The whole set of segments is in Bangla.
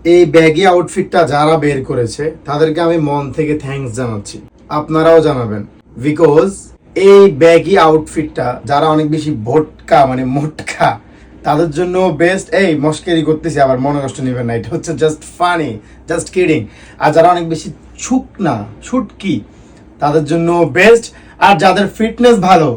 এই ব্যাগি আউটফিটটা যারা বের করেছে তাদেরকে আমি মন থেকে থ্যাঙ্কস জানাচ্ছি, আপনারাও জানাবেন। বিকজ এই ব্যাগি আউটফিটটা যারা অনেক বেশি ভোটকা মানে মোটকা তাদের জন্য বেস্ট। এই মস্কেরি করতেছি, আবার মনে কষ্ট নেবেন না, এটা হচ্ছে জাস্ট ফানি, জাস্ট কিডিং। আর যারা অনেক বেশি ছুটকি তাদের জন্য বেস্ট। আর যাদের ফিটনেস ভালো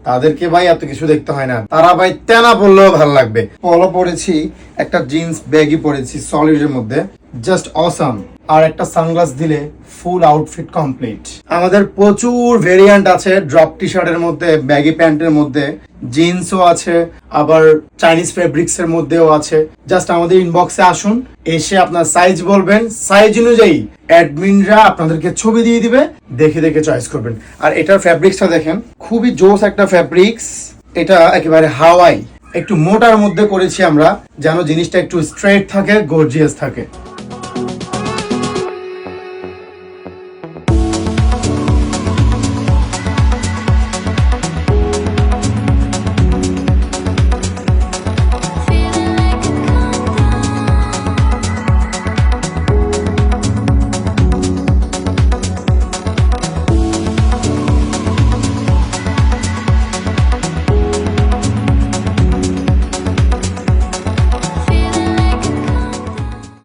তাদেরকে ভাই এত কিছু দেখতে হয় না, তারা ভাই তেনা পড়লেও ভালো লাগবে। পলো পরেছি, একটা জিন্স ব্যাগি পরেছি সলিডের মধ্যে, জাস্ট অসাম। আর একটা সানগ্লাস দিলে ফুল আউটফিট কমপ্লিট। আমাদের প্রচুর ভেরিয়েন্ট আছে ড্রপ টি শার্টের মধ্যে, ব্যাগি প্যান্টের মধ্যে, জিন্সও আছে, আবার চাইনিজ ফেব্রিক্স এর মধ্যেও আছে। জাস্ট আমাদের ইনবক্সে আসুন, এসে আপনার সাইজ বলবেন, সাইজ অনুযায়ী অ্যাডমিনরা আপনাদেরকে ছবি দিয়ে দিবে, দেখে দেখে চয়েস করবেন। আর এটার ফেব্রিক্সটা দেখেন, খুবই জোস একটা ফেব্রিক্স। এটা একেবারে হাওয়াই, একটু মোটার মধ্যে করেছি আমরা যেন জিনিসটা একটু স্ট্রেট থাকে, গর্জিয়াস থাকে।